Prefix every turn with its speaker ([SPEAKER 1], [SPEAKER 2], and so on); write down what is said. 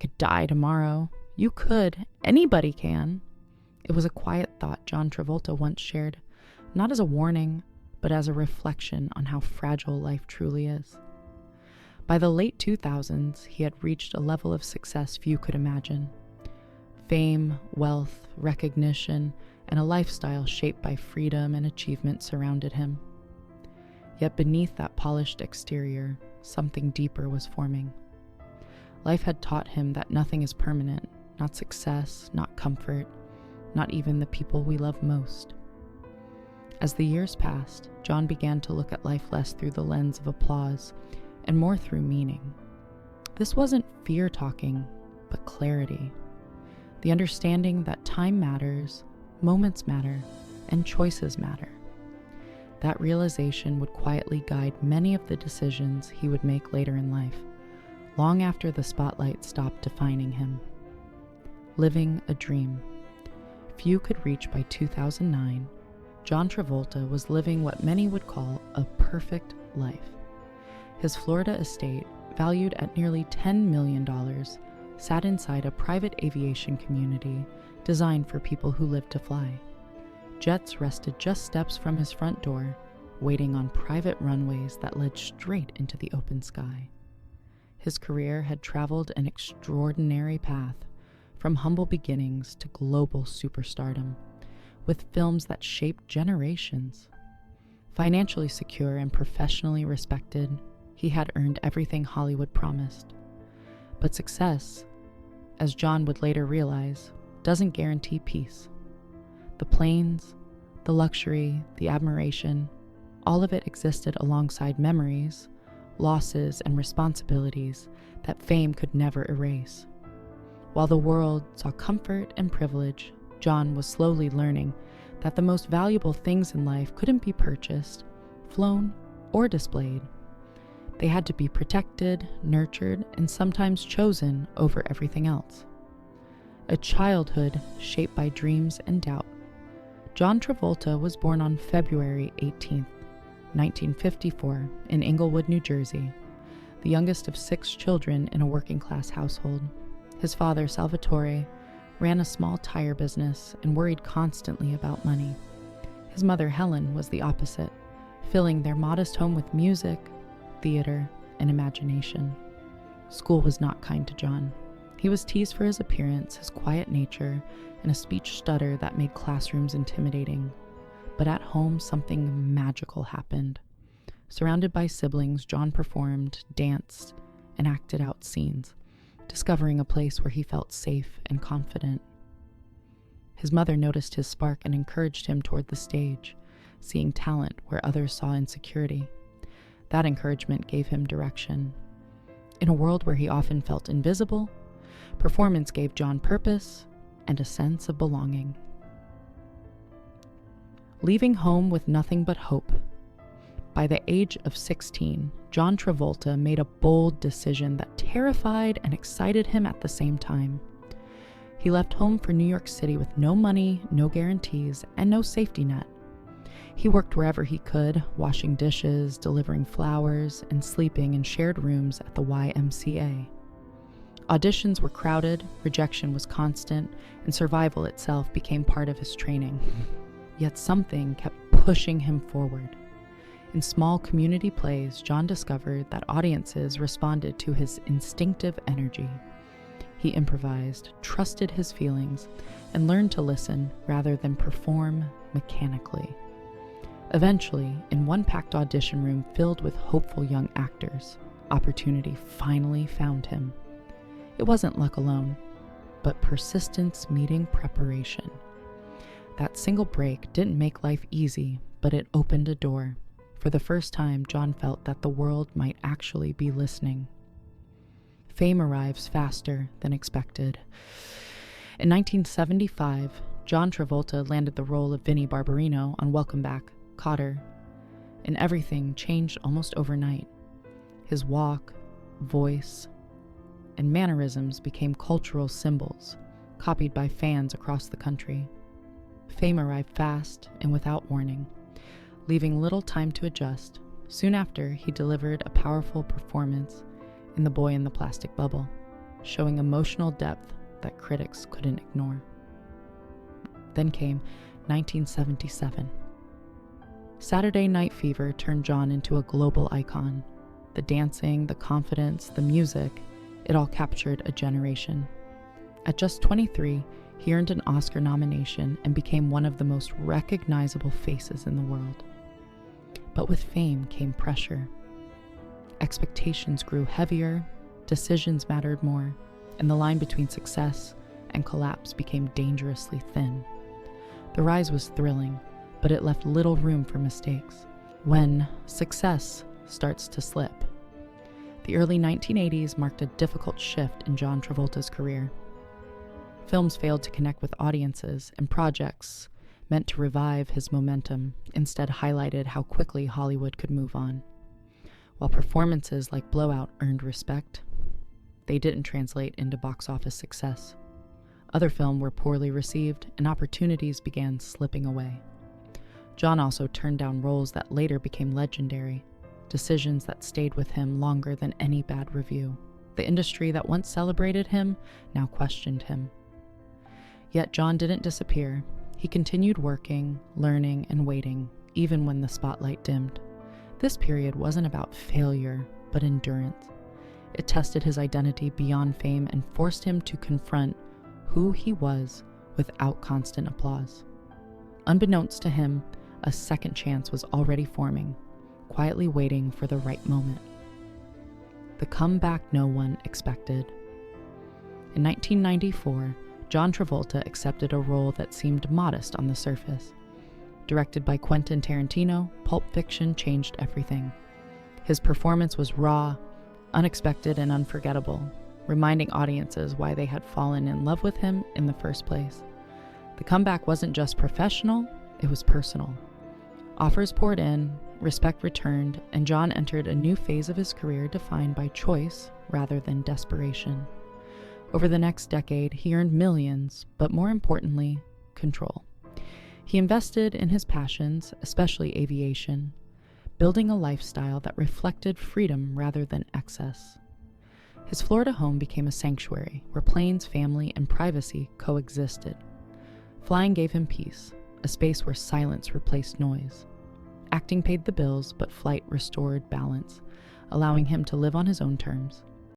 [SPEAKER 1] could die tomorrow. You could. Anybody can. It was a quiet thought John Travolta once shared, not as a warning, but as a reflection on how fragile life truly is. By the late 2000s, he had reached a level of success few could imagine. Fame, wealth, recognition, and a lifestyle shaped by freedom and achievement surrounded him. Yet beneath that polished exterior, something deeper was forming. Life had taught him that nothing is permanent, not success, not comfort, not even the people we love most. As the years passed, John began to look at life less through the lens of applause and more through meaning. This wasn't fear talking, but clarity. The understanding that time matters, moments matter, and choices matter. That realization would quietly guide many of the decisions he would make later in life, long after the spotlight stopped defining him. Living a dream. Few could reach by 2009, John Travolta was living what many would call a perfect life. His Florida estate, valued at nearly $10 million, sat inside a private aviation community designed for people who live to fly. Jets rested just steps from his front door, waiting on private runways that led straight into the open sky. His career had traveled an extraordinary path, from humble beginnings to global superstardom, with films that shaped generations. Financially secure and professionally respected, he had earned everything Hollywood promised. But success, as John would later realize, doesn't guarantee peace. The planes, the luxury, the admiration, all of it existed alongside memories, losses, and responsibilities that fame could never erase. While the world saw comfort and privilege, John was slowly learning that the most valuable things in life couldn't be purchased, flown, or displayed. They had to be protected, nurtured, and sometimes chosen over everything else. A childhood shaped by dreams and doubt. John Travolta was born on February 18, 1954, in Englewood, New Jersey, the youngest of 6 children in a working-class household. His father, Salvatore, ran a small tire business and worried constantly about money. His mother, Helen, was the opposite, filling their modest home with music, theater, and imagination. School was not kind to John. He was teased for his appearance, his quiet nature, and a speech stutter that made classrooms intimidating. But at home, something magical happened. Surrounded by siblings, John performed, danced, and acted out scenes, discovering a place where he felt safe and confident. His mother noticed his spark and encouraged him toward the stage, seeing talent where others saw insecurity. That encouragement gave him direction. In a world where he often felt invisible, performance gave John purpose and a sense of belonging. Leaving home with nothing but hope. By the age of 16, John Travolta made a bold decision that terrified and excited him at the same time. He left home for New York City with no money, no guarantees, and no safety net. He worked wherever he could, washing dishes, delivering flowers, and sleeping in shared rooms at the YMCA. Auditions were crowded, rejection was constant, and survival itself became part of his training. Yet something kept pushing him forward. In small community plays, John discovered that audiences responded to his instinctive energy. He improvised, trusted his feelings, and learned to listen rather than perform mechanically. Eventually, in one packed audition room filled with hopeful young actors, opportunity finally found him. It wasn't luck alone, but persistence meeting preparation. That single break didn't make life easy, but it opened a door. For the first time, John felt that the world might actually be listening. Fame arrives faster than expected. In 1975, John Travolta landed the role of Vinnie Barbarino on Welcome Back, Kotter, and everything changed almost overnight. His walk, voice, and mannerisms became cultural symbols, copied by fans across the country. Fame arrived fast and without warning, leaving little time to adjust. Soon after, he delivered a powerful performance in The Boy in the Plastic Bubble. showing emotional depth that critics couldn't ignore. Then came 1977. Saturday Night Fever turned John into a global icon. The dancing, the confidence, the music, it all captured a generation. At just 23, he earned an Oscar nomination and became one of the most recognizable faces in the world. But with fame came pressure. Expectations grew heavier, decisions mattered more, and the line between success and collapse became dangerously thin. The rise was thrilling, but it left little room for mistakes. When success starts to slip. The early 1980s marked a difficult shift in John Travolta's career. Films failed to connect with audiences, and projects meant to revive his momentum instead highlighted how quickly Hollywood could move on. While performances like Blowout earned respect, they didn't translate into box office success. Other films were poorly received, and opportunities began slipping away. John also turned down roles that later became legendary, decisions that stayed with him longer than any bad review. The industry that once celebrated him now questioned him. Yet John didn't disappear. He continued working, learning, and waiting, even when the spotlight dimmed. This period wasn't about failure, but endurance. It tested his identity beyond fame and forced him to confront who he was without constant applause. Unbeknownst to him, a second chance was already forming, quietly waiting for the right moment. The comeback no one expected. In 1994, John Travolta accepted a role that seemed modest on the surface. Directed by Quentin Tarantino, Pulp Fiction changed everything. His performance was raw, unexpected, and unforgettable, reminding audiences why they had fallen in love with him in the first place. The comeback wasn't just professional, it was personal. Offers poured in, respect returned, and John entered a new phase of his career defined by choice rather than desperation. Over the next decade, he earned millions, but more importantly, control. He invested in his passions, especially aviation, building a lifestyle that reflected freedom rather than excess. His Florida home became a sanctuary where planes, family, and privacy coexisted. Flying gave him peace, a space where silence replaced noise. Acting paid the bills, but flight restored balance, allowing him to live on his own terms.